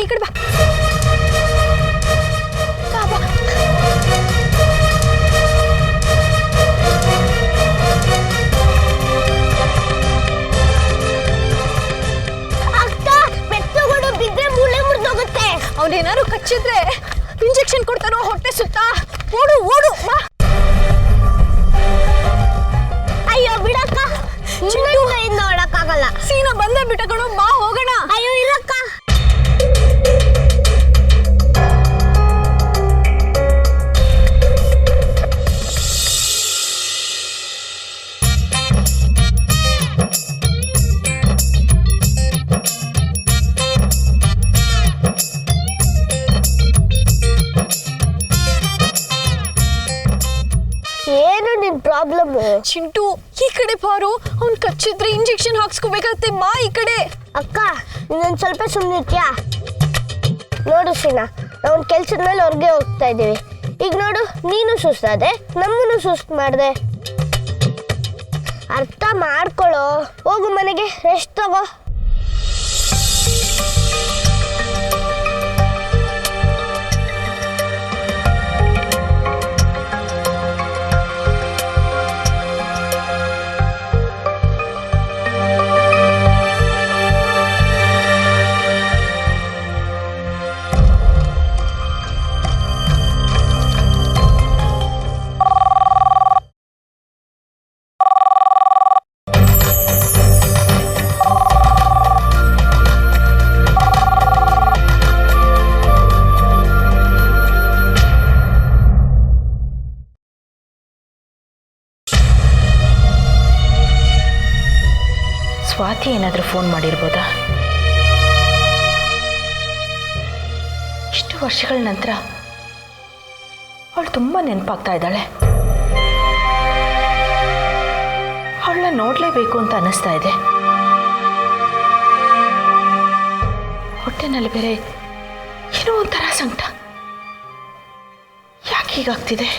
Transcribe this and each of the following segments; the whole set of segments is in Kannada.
ಈ ಕಡೆ ಬಾ ಬಾ ಅಕ್ಕ ಬೆತ್ತಗಳು ಬಿದ್ರೆ ಮೂಳೆ ಮುರಿದೋಗುತ್ತೆ. ಅವನೇನಾದ್ರು ಕಚ್ಚಿದ್ರೆ ಇಂಜೆಕ್ಷನ್ ಕೊಡ್ತಾರೋ ಹೊಟ್ಟೆ ಸುತ್ತ. ಓಡು ಓಡು ಬಾ. ಅಯ್ಯೋ ಬಿಡಕ್ಕ, ಚಿಂಟು ನೋಡಕ್ಕಾಗಲ್ಲ. ಸೀನಾ ಬಂದೇ ಬಿಟ್ಟ ಕಣೋ, ಬಾ ಹೋಗೋಣ. ಅಯ್ಯೋ ಇರಕ್ಕ. ಏನು ನಿನ್ ಪ್ರಾಬ್ಲಮ್? ಚಿಂಟು ಈ ಕಡೆ ಬಾರು, ಅವ್ನ್ ಕಚ್ಚಿದ್ರೆ ಇಂಜೆಕ್ಷನ್ ಹಾಕ್ಸ್ಕೋಬೇಕಾಗತ್ತೆ. ಬಾ ಈ ಕಡೆ. ಅಕ್ಕ ಇನ್ನೊಂದು ಸ್ವಲ್ಪ ಸುಮ್ಮನಿರ್ತೀಯಾ? ನೋಡು ಸೀನಾ, ನಾವು ಕೆಲ್ಸದ ಮೇಲೆ ಹೊರಗೆ ಹೋಗ್ತಾ ಇದ್ದೀವಿ. ಈಗ ನೋಡು, ನೀನು ಸುಸ್ತಾದೆ, ನಮ್ಮನ್ನು ಸುಸ್ತು ಮಾಡಿದೆ. ಅರ್ಥ ಮಾಡ್ಕೊಳ್ಳೋ. ಹೋಗು ಮನೆಗೆ, ರೆಸ್ಟ್ ತಗೋ. ಸ್ವಾತಿ ಏನಾದರೂ ಫೋನ್ ಮಾಡಿರ್ಬೋದಾ? ಇಷ್ಟು ವರ್ಷಗಳ ನಂತರ ಅವಳು ತುಂಬ ನೆನಪಾಗ್ತಾ ಇದ್ದಾಳೆ. ಅವಳನ್ನ ನೋಡಲೇಬೇಕು ಅಂತ ಅನ್ನಿಸ್ತಾ ಇದೆ. ಹೊಟ್ಟೆನಲ್ಲಿ ಬೇರೆ ಏನೋ ಒಂಥರ ಸಂಕಟ. ಯಾಕೆ ಹೀಗಾಗ್ತಿದೆ?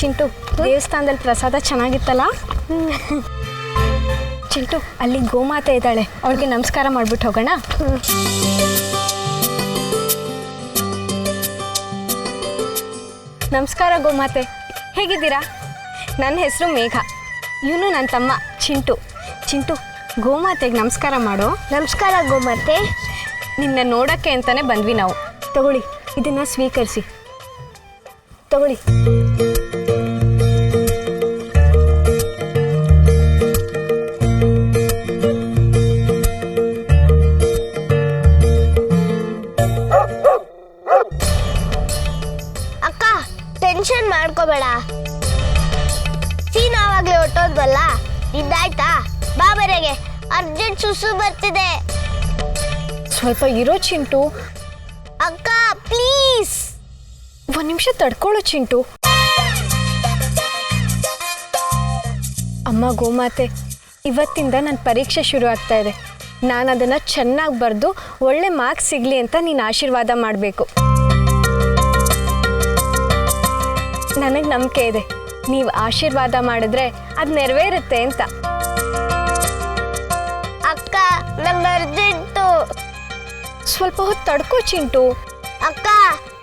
ಚಿಂಟು, ದೇವಸ್ಥಾನದಲ್ಲಿ ಪ್ರಸಾದ ಚೆನ್ನಾಗಿತ್ತಲ್ಲ? ಚಿಂಟು, ಅಲ್ಲಿ ಗೋಮಾತೆ ಇದ್ದಾಳೆ, ಅವಳಿಗೆ ನಮಸ್ಕಾರ ಮಾಡ್ಬಿಟ್ಟು ಹೋಗೋಣ. ನಮಸ್ಕಾರ ಗೋಮಾತೆ, ಹೇಗಿದ್ದೀರಾ? ನನ್ನ ಹೆಸರು ಮೇಘ, ಇವನು ನನ್ನ ತಮ್ಮ ಚಿಂಟು. ಚಿಂಟು, ಗೋಮಾತೆಗೆ ನಮಸ್ಕಾರ ಮಾಡು. ನಮಸ್ಕಾರ ಗೋಮಾತೆ. ನಿನ್ನ ನೋಡೋಕ್ಕೆ ಅಂತಲೇ ಬಂದ್ವಿ ನಾವು. ತಗೊಳ್ಳಿ, ಇದನ್ನು ಸ್ವೀಕರಿಸಿ. ತಗೊಳ್ಳಿ. ಅಕ್ಕ, ಟೆನ್ಷನ್ ಮಾಡ್ಕೋಬೇಡ. ಸೀನಾ ಆವಾಗಲೇ ಹೊಟ್ಟೋದ್ವಲ್ಲ, ಇದ್ದಾಯ್ತಾ? ಬಾ ಬರೆ ಮನೆಗೆ, ಅರ್ಜೆಂಟ್ ಸುಸು ಬರ್ತಿದೆ. ಸ್ವಲ್ಪ ಇರೋ ಚಿಂಟು. ಅಕ್ಕ ಪ್ಲೀಸ್. ಒಂದು ನಿಮಿಷ ತಡ್ಕೊಳ್ಳೋ ಚಿಂಟು. ಅಮ್ಮ ಗೋಮಾತೆ, ಇವತ್ತಿಂದ ನನ್ನ ಪರೀಕ್ಷೆ ಶುರು ಆಗ್ತಾ ಇದೆ. ನಾನು ಅದನ್ನು ಚೆನ್ನಾಗಿ ಬರೆದು ಒಳ್ಳೆ ಮಾರ್ಕ್ಸ್ ಸಿಗಲಿ ಅಂತ ನೀನು ಆಶೀರ್ವಾದ ಮಾಡಬೇಕು. ನನಗೆ ನಂಬಿಕೆ ಇದೆ, ನೀವು ಆಶೀರ್ವಾದ ಮಾಡಿದ್ರೆ ಅದು ನೆರವೇರುತ್ತೆ ಅಂತ. ಅಕ್ಕ ನಂಗೆ ಅರ್ಜೆಂಟು. ಸ್ವಲ್ಪ ಹೊತ್ತು ತಡ್ಕೋ ಚಿಂಟು. ಅಕ್ಕ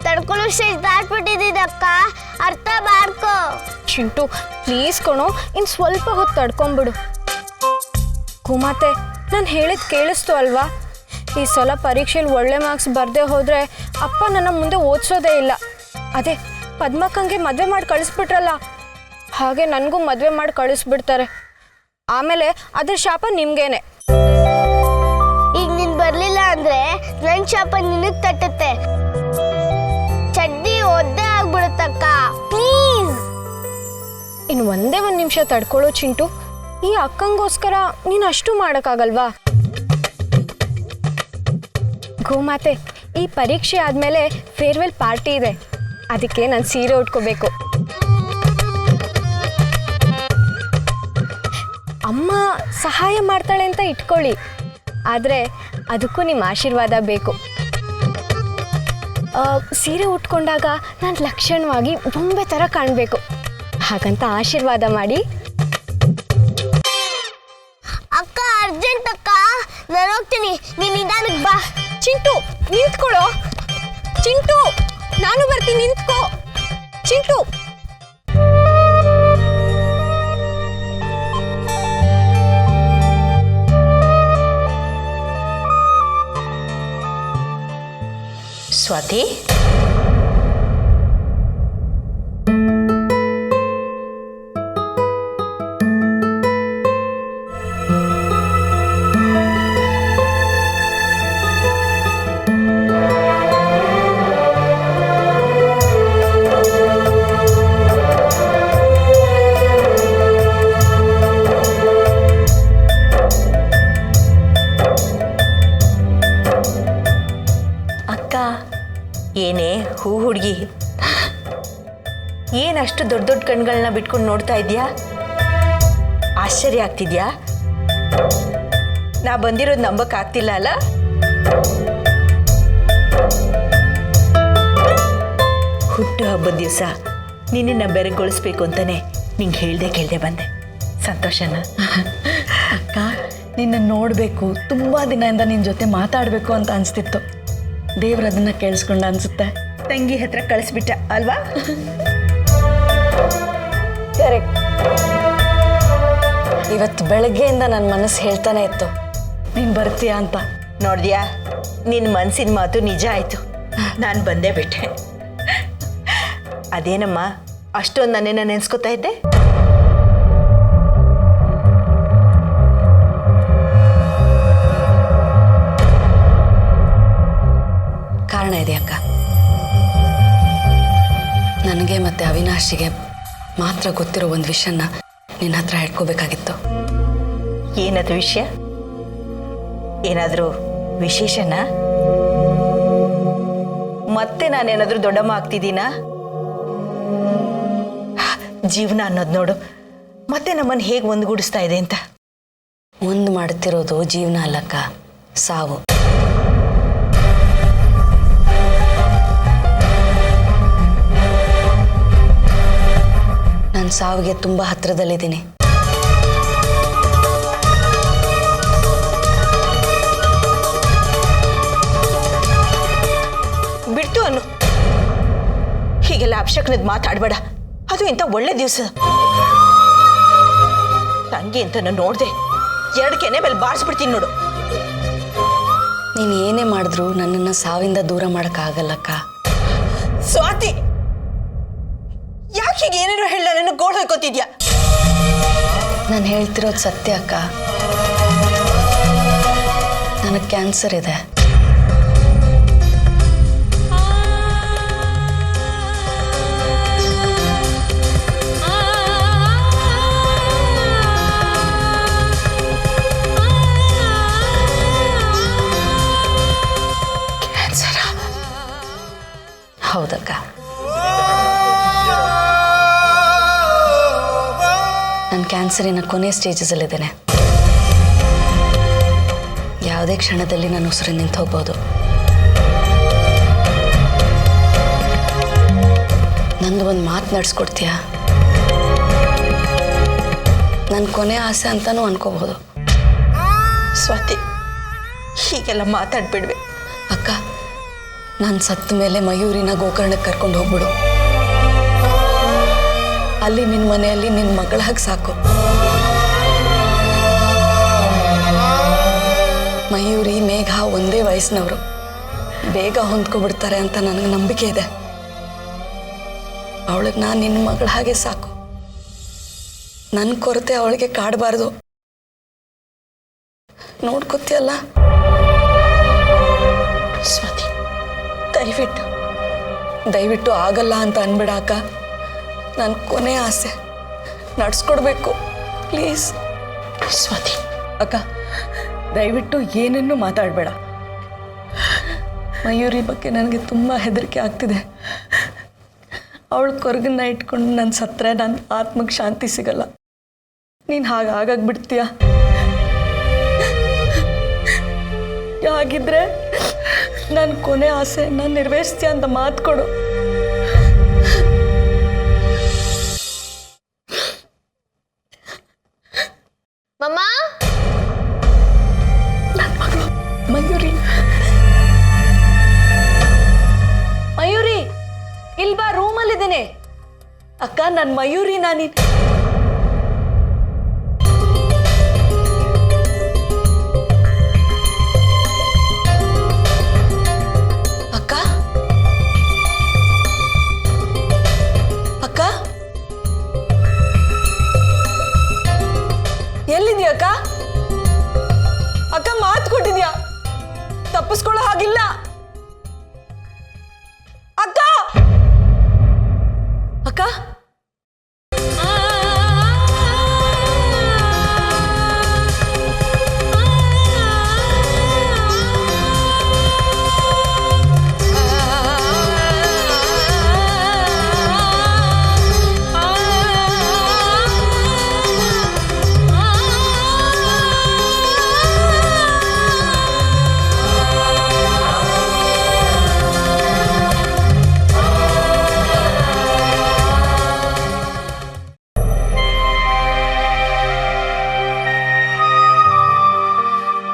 ತಡ್ಕೊಳ್ಳೋ ಸ್ಟೇಜ್ ದಾಟ್ಬಿಟ್ಟಿದ್ದೀನಿ ಅಕ್ಕ, ಅರ್ಥ ಮಾಡ್ಕೋ. ಚಿಂಟು ಪ್ಲೀಸ್ ಕಣೋ, ಇನ್ನು ಸ್ವಲ್ಪ ಹೊತ್ತು ತಡ್ಕೊಂಬಿಡು. ಗೋಮಾತೆ, ನಾನು ಹೇಳಿದ್ ಕೇಳಿಸ್ತು ಅಲ್ವಾ? ಈ ಸಲ ಪರೀಕ್ಷೆಯಲ್ಲಿ ಒಳ್ಳೆ ಮಾರ್ಕ್ಸ್ ಬರದೇ ಹೋದರೆ ಅಪ್ಪ ನನ್ನ ಮುಂದೆ ಓದಿಸೋದೇ ಇಲ್ಲ. ಅದೇ ಪದ್ಮಕ್ಕಂಗೆ ಮದುವೆ ಮಾಡಿ ಕಳಿಸ್ಬಿಟ್ರಲ್ಲ, ಹಾಗೆ ನನಗೂ ಮದುವೆ ಮಾಡಿ ಕಳಿಸ್ಬಿಡ್ತಾರೆ. ಆಮೇಲೆ ಅದ್ರ ಶಾಪ ನಿಮ್ಗೇನೆ. ಈಗ ನೀನು ಬರಲಿಲ್ಲ ಅಂದರೆ ನನ್ನ ಶಾಪ ನಿನಗೆ ತಟ್ಟುತ್ತೆ. ಚಡ್ಡಿ ಒದ್ದೆ ಆಗ್ಬಿಡುತ್ತಕ್ಕ, ಪ್ಲೀಸ್. ಇನ್ನು ಒಂದೇ ಒಂದು ನಿಮಿಷ ತಡ್ಕೊಳ್ಳೋ ಚಿಂಟು. ಈ ಅಕ್ಕಂಗೋಸ್ಕರ ನೀನು ಅಷ್ಟು ಮಾಡೋಕ್ಕಾಗಲ್ವಾ? ಗೋಮಾತೆ, ಈ ಪರೀಕ್ಷೆ ಆದಮೇಲೆ ಫೇರ್ವೆಲ್ ಪಾರ್ಟಿ ಇದೆ, ಅದಕ್ಕೆ ನಾನು ಸೀರೆ ಉಟ್ಕೋಬೇಕು. ಅಮ್ಮ ಸಹಾಯ ಮಾಡ್ತಾಳೆ ಅಂತ ಇಟ್ಕೊಳ್ಳಿ, ಆದರೆ ಅದಕ್ಕೂ ನಿಮ್ಮ ಆಶೀರ್ವಾದ ಬೇಕು. ಸೀರೆ ಉಟ್ಕೊಂಡಾಗ ನಾನು ಲಕ್ಷಣವಾಗಿ ಬೊಂಬೆ ಥರ ಕಾಣಬೇಕು, ಹಾಗಂತ ಆಶೀರ್ವಾದ ಮಾಡಿ. ಅಕ್ಕ ಅರ್ಜೆಂಟ್ ಅಕ್ಕ, ನಾನು ಹೋಗ್ತೀನಿ, ನೀನು ನಿಧಾನಕ್ಕೆ ಬಾ. ಚಿಂಟು ನಿಂತ್ಕೊಳ್ಳೋ. ಚಿಂಟು ನಾನು ಬರ್ತೀನಿ, ನಿಂತ್ಕೋ ಚಿಂಟು. ಸ್ವಾತಿ, ಏನೇ ಹೂ ಹುಡುಗಿ, ಏನಷ್ಟು ದೊಡ್ಡ ದೊಡ್ಡ ಕಣ್ಗಳನ್ನ ಬಿಟ್ಕೊಂಡು ನೋಡ್ತಾ ಇದೆಯಾ? ಆಶ್ಚರ್ಯ ಆಗ್ತಿದ್ಯಾ? ನಾ ಬಂದಿರೋದು ನಂಬಕ್ಕಾಗ್ತಿಲ್ಲ ಅಲ್ಲ? ಹುಟ್ಟು ಹಬ್ಬದ ದಿವಸ ನಿನ್ನನ್ನು ಬೆರಗೊಳಿಸ್ಬೇಕು ಅಂತಾನೆ ನಿಂಗೆ ಹೇಳ್ದೆ ಬಂದೆ. ಸಂತೋಷನ? ಅಕ್ಕ, ನಿನ್ನ ನೋಡಬೇಕು, ತುಂಬ ದಿನದಿಂದ ನಿನ್ನ ಜೊತೆ ಮಾತಾಡಬೇಕು ಅಂತ ಅನಿಸ್ತಿತ್ತು. ದೇವ್ರ ಅದನ್ನು ಕೇಳಿಸ್ಕೊಂಡ ಅನಿಸುತ್ತೆ. ತಂಗಿ ಹತ್ರ ಕಳಿಸ್ಬಿಟ್ಟ ಅಲ್ವಾ? ಕರೆಕ್ಟ್. ಇವತ್ತು ಬೆಳಗ್ಗೆಯಿಂದ ನನ್ನ ಮನಸ್ಸು ಹೇಳ್ತಾನೆ ಇತ್ತು ನೀನು ಬರ್ತೀಯಾ ಅಂತ. ನೋಡಿದ್ಯಾ, ನಿನ್ನ ಮನಸ್ಸಿನ ಮಾತು ನಿಜ ಆಯಿತು. ನಾನು ಬಂದೇ ಬಿಟ್ಟೆ. ಅದೇನಮ್ಮ ಅಷ್ಟೊಂದು ನನ್ನೇನ ನೆನೆಸ್ಕೊತಾ ಇದ್ದೆ? ಕಾರಣ ಇದೆ ಅಕ್ಕ. ನನಗೆ ಮತ್ತು ಅವಿನಾಶಿಗೆ ಮಾತ್ರ ಗೊತ್ತಿರೋ ಒಂದು ವಿಷಯನ ನಿನ್ನ ಹತ್ರ ಹೇಳ್ಕೋಬೇಕಾಗಿತ್ತು. ಏನದು ವಿಷಯ? ಏನಾದರೂ ವಿಶೇಷನಾ? ಮತ್ತೆ ನಾನೇನಾದರೂ ದೊಡ್ಡಮ್ಮ ಆಗ್ತಿದ್ದೀನಾ? ಜೀವನ ಅನ್ನೋದು ನೋಡು, ಮತ್ತೆ ನಮ್ಮನ್ನು ಹೇಗೆ ಒಂದುಗೂಡಿಸ್ತಾ ಇದೆ ಅಂತ. ಒಂದು ಮಾಡ್ತಿರೋದು ಜೀವನ ಅಲ್ಲಕ್ಕ, ಸಾವು. ನಾನು ಸಾವಿಗೆ ತುಂಬ ಹತ್ತಿರದಲ್ಲಿದ್ದೀನಿ. ಬಿಡ್ತು ಅನ್ನು, ಹೀಗೆಲ್ಲ ಅಪಶಕನದ ಮಾತಾಡಬೇಡ. ಅದು ಇಂಥ ಒಳ್ಳೆ ದಿವಸ. ತಂಗಿ ಅಂತ ನಾನು ನೋಡಿದೆ, 2 ಕೆನೆ ಮೇಲೆ ಬಾರಿಸ್ಬಿಡ್ತೀನಿ ನೋಡು. ನೀನು ಏನೇ ಮಾಡಿದ್ರು ನನ್ನನ್ನು ಸಾವಿಂದ ದೂರ ಮಾಡೋಕ್ಕಾಗಲ್ಲಕ್ಕ. ಸ್ವಾತಿ, ಯಾಕೆ ಹೀಗೆ ಏನೇನೋ ಹೇಳ ನನ್ನ ಗೋಡ್ ಹೋಯ್ಕೋತಿದ್ಯಾ? ನಾನು ಹೇಳ್ತಿರೋದು ಸತ್ಯ ಅಕ್ಕ. ನನಗೆ ಕ್ಯಾನ್ಸರ್ ಇದೆ. ಹೌದಕ್ಕ. ನನ್ನ ಕ್ಯಾನ್ಸರಿನ ಕೊನೆ ಸ್ಟೇಜಸಲ್ಲಿದ್ದೇನೆ. ಯಾವುದೇ ಕ್ಷಣದಲ್ಲಿ ನನ್ನ ಉಸಿರು ನಿಂತು ಹೋಗ್ಬೋದು. ನಂದು ಒಂದು ಮಾತು ನಡೆಸ್ಕೊಡ್ತೀಯಾ? ನನ್ನ ಕೊನೆ ಆಸೆ ಅಂತಲೂ ಅನ್ಕೋಬಹುದು. ಸ್ವಾತಿ, ಹೀಗೆಲ್ಲ ಮಾತಾಡ್ಬಿಡ್ವೆ. ಅಕ್ಕ, ನಾನು ಸತ್ತ ಮೇಲೆ ಮಯೂರಿನ ಗೋಕರ್ಣಕ್ಕೆ ಕರ್ಕೊಂಡು ಹೋಗ್ಬಿಡು. ಅಲ್ಲಿ ನಿನ್ನ ಮನೆಯಲ್ಲಿ ನಿನ್ನ ಮಗಳಾಗಿ ಸಾಕು. ಮಯೂರಿ, ಮೇಘ ಒಂದೇ ವಯಸ್ಸಿನವರು, ಬೇಗ ಹೊಂದ್ಕೊಬಿಡ್ತಾರೆ ಅಂತ ನನಗೆ ನಂಬಿಕೆ ಇದೆ. ಅವಳಿಗೆ ನಾನು ನಿನ್ನ ಮಗಳ ಹಾಗೆ ಸಾಕು. ನನ್ನ ಕೊರತೆ ಅವಳಿಗೆ ಕಾಡಬಾರ್ದು. ನೋಡ್ಕೊತಿಯಲ್ಲ? ಸ್ವಾತಿ, ದಯವಿಟ್ಟು ಆಗಲ್ಲ ಅಂತ ಅನ್ಬೇಡ ಅಕ್ಕ. ನನ್ನ ಕೊನೆ ಆಸೆ ನಡ್ಸ್ಕೊಡ್ಬೇಕು, ಪ್ಲೀಸ್. ಸ್ವಾತಿ. ಅಕ್ಕ, ದಯವಿಟ್ಟು ಏನನ್ನೂ ಮಾತಾಡಬೇಡ. ಮಯೂರಿ ಬಗ್ಗೆ ನನಗೆ ತುಂಬ ಹೆದರಿಕೆ ಆಗ್ತಿದೆ. ಅವಳು ಕೊರಗನ್ನ ಇಟ್ಕೊಂಡು ನನ್ನ ಸತ್ತರೆ ನನ್ನ ಆತ್ಮಕ್ಕೆ ಶಾಂತಿ ಸಿಗಲ್ಲ. ನೀನು ಹಾಗಾಗ್ಬಿಡ್ತೀಯ. ಹಾಗಿದ್ರೆ ನನ್ನ ಕೊನೆ ಆಸೆ ನಾನು ನೆರವೇರಿಸ್ತೀಯ ಅಂತ ಮಾತು ಕೊಡು. ಮಮ್ಮ, ಮಯೂರಿ, ಮಯೂರಿ, ಇಲ್ಲಿ ಬಾ, ರೂಮಲ್ಲಿದ್ದೇನೆ. ಅಕ್ಕ, ನನ್ನ ಮಯೂರಿ, ನಾನು ಅಕ್ಕ, ಅಕ್ಕ, ಎಲ್ಲಿದ್ಯಾ ಅಕ್ಕ? ಅಕ್ಕ, ಮಾತು ಕೊಟ್ಟಿದ್ಯಾ? ತಪ್ಪಿಸ್ಕೊಳ್ಳೋ ಹಾಗಿಲ್ಲ ಅಕ್ಕ. ಅಕ್ಕ,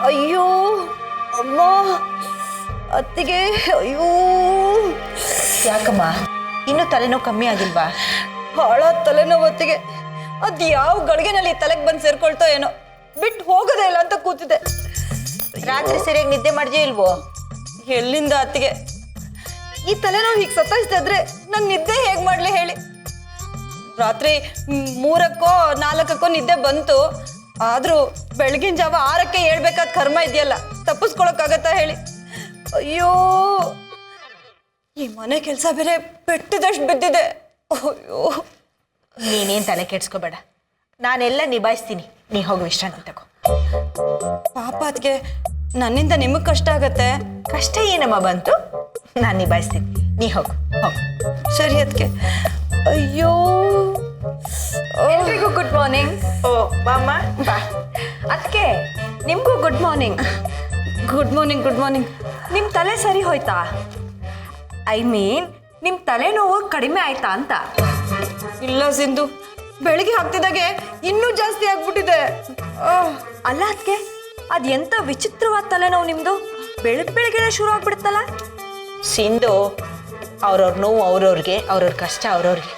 ಅಯ್ಯೋ ಅಮ್ಮ, ಅತ್ತಿಗೆ, ಅಯ್ಯೋ. ಯಾಕಮ್ಮ, ಇನ್ನೂ ತಲೆನೋವು ಕಮ್ಮಿ ಆಗಿಲ್ವಾ? ಭಾಳ ತಲೆನೋವು ಅತ್ತಿಗೆ. ಅದು ಯಾವ ಗಳಿಗೆನಲ್ಲಿ ತಲೆಗೆ ಬಂದು ಸೇರ್ಕೊಳ್ತೋ ಏನೋ, ಬಿಟ್ಟು ಹೋಗೋದೇ ಇಲ್ಲ ಅಂತ ಕೂತಿದೆ. ರಾತ್ರಿ ಸರಿಯಾಗಿ ನಿದ್ದೆ ಮಾಡಿದ್ಯೋ ಇಲ್ವೋ? ಎಲ್ಲಿಂದ ಅತ್ತಿಗೆ? ಈ ತಲೆನೋವು ಹೀಗೆ ಸತಾಯಿಸ್ತಿದ್ರೆ ನಾನು ನಿದ್ದೆ ಹೇಗೆ ಮಾಡಲಿ ಹೇಳಿ? ರಾತ್ರಿ 3ಕ್ಕೋ 4ಕ್ಕೋ ನಿದ್ದೆ ಬಂತು. ಆದರೂ ಬೆಳಗಿನ ಜಾವ 6ಕ್ಕೆ ಹೇಳ್ಬೇಕಾದ ಕರ್ಮ ಇದೆಯಲ್ಲ, ತಪ್ಪಿಸ್ಕೊಳಕ್ಕಾಗತ್ತಾ ಹೇಳಿ? ಅಯ್ಯೋ, ಈ ಮನೆ ಕೆಲಸ ಬೇರೆ ಬೆಟ್ಟದಷ್ಟು ಬಿದ್ದಿದೆ. ಅಯ್ಯೋ, ನೀನೇನು ತಲೆ ಕೆಡ್ಸ್ಕೋಬೇಡ, ನಾನೆಲ್ಲ ನಿಭಾಯಿಸ್ತೀನಿ. ನೀ ಹೋಗಿ ವಿಶ್ರಾಂತಿ ತಗೋ. ಪಾಪ ಅದಕ್ಕೆ ನನ್ನಿಂದ ನಿಮಗೆ ಕಷ್ಟ ಆಗತ್ತೆ. ಕಷ್ಟ ಏನಮ್ಮ ಬಂತು? ನಾನು ನಿಭಾಯಿಸ್ತೀನಿ, ನೀ ಹೋಗು. ಹೋಗು. ಸರಿ ಅದಕ್ಕೆ. ಅಯ್ಯೋ, ಎಲ್ರಿಗೂ ಗುಡ್ ಮಾರ್ನಿಂಗ್. ಓ ಬಾಮ್ಮ, ಬಾ. ಅದಕ್ಕೆ ನಿಮಗೂ good morning. Good morning. Good morning. ನಿಮ್ಮ ತಲೆ ಸರಿ ಹೋಯ್ತಾ? ಐ ಮೀನ್ ನಿಮ್ಮ ತಲೆನೋವು ಕಡಿಮೆ ಆಯ್ತಾ ಅಂತ. ಇಲ್ಲ ಸಿಂಧು, ಬೆಳಿಗ್ಗೆ ಹಾಕ್ತಿದ್ದಾಗೆ ಇನ್ನೂ ಜಾಸ್ತಿ ಆಗ್ಬಿಟ್ಟಿದೆ. ಅಲ್ಲ ಅದಕ್ಕೆ, ಅದು ಎಂಥ ವಿಚಿತ್ರವಾದ ತಲೆನೋವು ನಿಮ್ಮದು. ಬೆಳಗ್ಗೆ ಶುರು ಆಗ್ಬಿಡುತ್ತಲ್ಲ. ಸಿಂಧು, ಅವ್ರವ್ರ ನೋವು ಅವ್ರವ್ರಿಗೆ, ಅವ್ರವ್ರ ಕಷ್ಟ ಅವ್ರವ್ರಿಗೆ.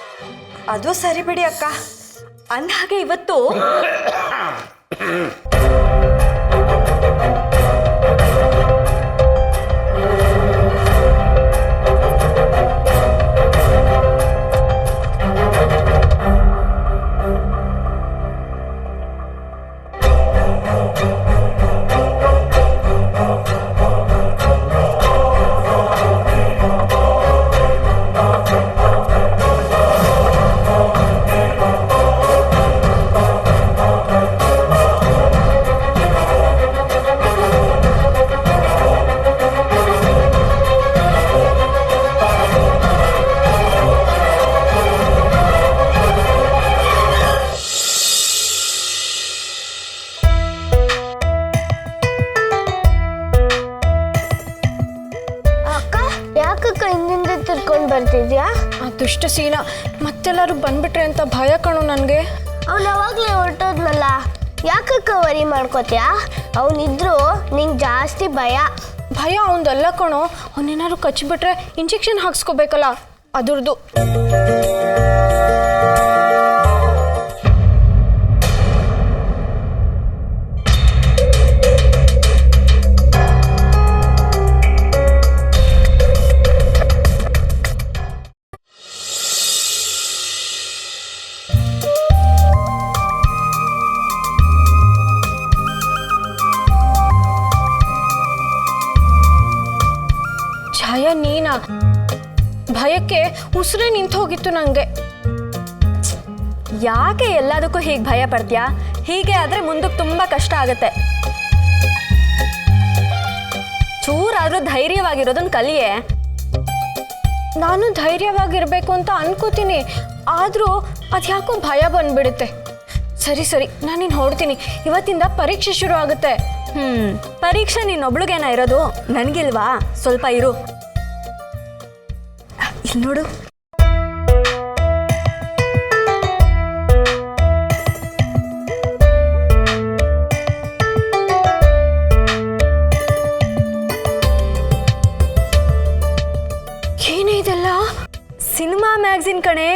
ಅದು ಸರಿ ಬಿಡಿ ಅಕ್ಕ. ಅಂದಹಾಗೆ ಇವತ್ತು ಅಂತಿದ್ಯಾ? ಆ ದುಷ್ಟ ಸೀನಾ ಮತ್ತೆಲ್ಲರೂ ಬಂದ್ಬಿಟ್ರೆ ಅಂತ ಭಯ ಕಣೋ ನನಗೆ. ಅವ್ನು ಅವಾಗಲೇ ಹೊರಟೋದ್ನಲ್ಲ, ಯಾಕಕ್ಕ ವರಿ ಮಾಡ್ಕೋತೀಯಾ? ಅವನಿದ್ರು ನಿಂಗೆ ಜಾಸ್ತಿ ಭಯ. ಭಯ ಅವನದಲ್ಲ ಕಣೋ, ಅವನೇನಾದ್ರು ಕಚ್ಚಿಬಿಟ್ರೆ ಇಂಜೆಕ್ಷನ್ ಹಾಕ್ಸ್ಕೋಬೇಕಲ್ಲ ಅದ್ರದ್ದು. ಛಾಯಾ ನೀನಾ? ಭಯಕ್ಕೆ ಉಸಿರೇ ನಿಂತು ಹೋಗಿತ್ತು ನನಗೆ. ಯಾಕೆ ಎಲ್ಲದಕ್ಕೂ ಹೀಗೆ ಭಯ ಪಡ್ತೀಯಾ? ಹೀಗೆ ಆದರೆ ಮುಂದಕ್ಕೆ ತುಂಬ ಕಷ್ಟ ಆಗುತ್ತೆ. ಚೂರಾದರೂ ಧೈರ್ಯವಾಗಿರೋದನ್ನ ಕಲಿಯೇ. ನಾನು ಧೈರ್ಯವಾಗಿರಬೇಕು ಅಂತ ಅನ್ಕೋತೀನಿ, ಆದರೂ ಅದ್ಯಾಕೋ ಭಯ ಬಂದ್ಬಿಡುತ್ತೆ. ಸರಿ ಸರಿ, ನಾನಿನ್ನು ಹೊರಡ್ತೀನಿ. ಇವತ್ತಿಂದ ಪರೀಕ್ಷೆ ಶುರು ಆಗುತ್ತೆ. ಪರೀಕ್ಷೆ ನೀನೊಬ್ಳಿಗೇನ ಇರೋದು? ನನಗಿಲ್ವಾ? ಸ್ವಲ್ಪ ಇರು. ಇಲ್ಲಿ ನೋಡು. ಏನೇ ಇದೆಲ್ಲ? ಸಿನಿಮಾ ಮ್ಯಾಗ್ಝಿನ್ ಕಣೆ.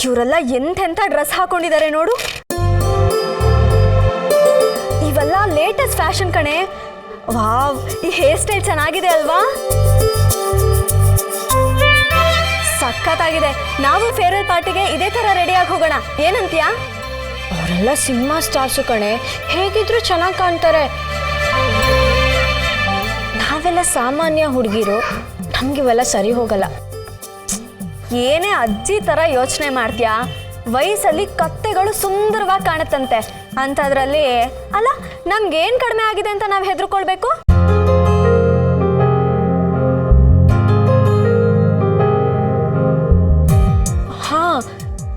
ಇವರೆಲ್ಲ ಎಂತೆಂಥ ಡ್ರೆಸ್ ಹಾಕೊಂಡಿದ್ದಾರೆ ನೋಡು. ಇವೆಲ್ಲ ಲೇಟೆಸ್ಟ್ ಫ್ಯಾಷನ್ ಕಣೆ. ವಾವ್, ಈ ಹೇರ್ ಸ್ಟೈಲ್ ಚೆನ್ನಾಗಿದೆ ಅಲ್ವಾ? ಸಖತ್ತಾಗಿದೆ. ನಾವು ಫೇರ್ವೆಲ್ ಪಾರ್ಟಿಗೆ ಇದೇ ಥರ ರೆಡಿಯಾಗಿ ಹೋಗೋಣ, ಏನಂತೀಯಾ? ಅವರೆಲ್ಲ ಸಿನಿಮಾ ಸ್ಟಾರ್ಸು ಕಣೆ, ಹೇಗಿದ್ರು ಚೆನ್ನಾಗಿ ಕಾಣ್ತಾರೆ. ನಾವೆಲ್ಲ ಸಾಮಾನ್ಯ ಹುಡುಗಿರು, ನಮಗಿವೆಲ್ಲ ಸರಿ ಹೋಗಲ್ಲ. ಏನೇ ಅಜ್ಜಿ ಥರ ಯೋಚನೆ ಮಾಡ್ತೀಯಾ? ವಯಸ್ಸಲ್ಲಿ ಕತ್ತೆಗಳು ಸುಂದರವಾಗಿ ಕಾಣುತ್ತಂತೆ, ಅಂಥದ್ರಲ್ಲಿ ಅಲ್ಲ ನಮ್ಗೇನು ಕಡಿಮೆ ಆಗಿದೆ ಅಂತ ನಾವು ಹೆದರ್ಕೊಳ್ಬೇಕು? ಹಾ,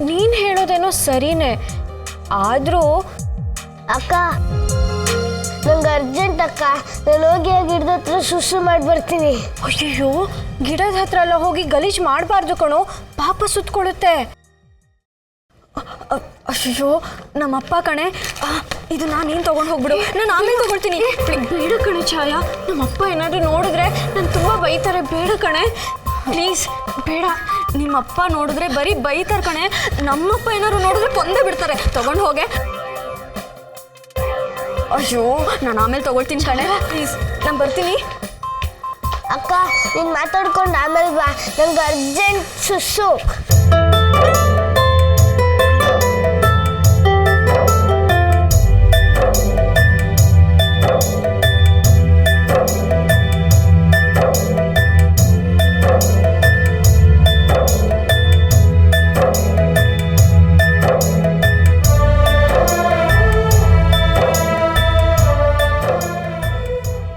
ನೀನು ಹೇಳೋದೇನೋ ಸರಿನೇ, ಆದರೂ ಅಕ್ಕ, ನಂಗೆ ಅರ್ಜೆಂಟ್ ಅಕ್ಕ. ನಾನು ಹೋಗಿ ಆ ಗಿಡದ ಹತ್ರ ಸುಸು ಮಾಡಿ ಬರ್ತೀನಿ. ಅಯ್ಯೋ, ಗಿಡದ ಹತ್ರ ಎಲ್ಲ ಹೋಗಿ ಗಲೀಜು ಮಾಡಬಾರ್ದು ಕಣೋ, ಪಾಪ ಸುತ್ಕೊಳ್ಳುತ್ತೆ. ಅಯ್ಯೋ, ನಮ್ಮಪ್ಪ ಕಣೆ. ಇದು ನಾನೇನು ತೊಗೊಂಡು ಹೋಗ್ಬಿಡು, ನಾನು ಆಮೇಲೆ ತೊಗೊಳ್ತೀನಿ. ಬೇಡ ಕಣೆ ಛಾಯಾ, ನಮ್ಮಪ್ಪ ಏನಾದರೂ ನೋಡಿದ್ರೆ ನಾನು ತುಂಬ ಬೈತಾರೆ. ಬೇಡ ಕಣೆ, ಪ್ಲೀಸ್ ಬೇಡ. ನಿಮ್ಮಪ್ಪ ನೋಡಿದ್ರೆ ಬರೀ ಬೈತಾರೆ ಕಣೆ. ನಮ್ಮಪ್ಪ ಏನಾದ್ರು ನೋಡಿದ್ರೆ ಕೊಂದೇ ಬಿಡ್ತಾರೆ. ತೊಗೊಂಡು ಹೋಗೆ. ಅಯ್ಯೋ, ನಾನು ಆಮೇಲೆ ತೊಗೊಳ್ತೀನಿ ಕಣೆ, ಪ್ಲೀಸ್. ನಾನು ಬರ್ತೀನಿ. ಅಕ್ಕ, ನೀನು ಮಾತಾಡ್ಕೊಂಡು ಆಮೇಲೆ ಬಾ, ನಂಗೆ ಅರ್ಜೆಂಟ್ ಸುಸ್ಸು.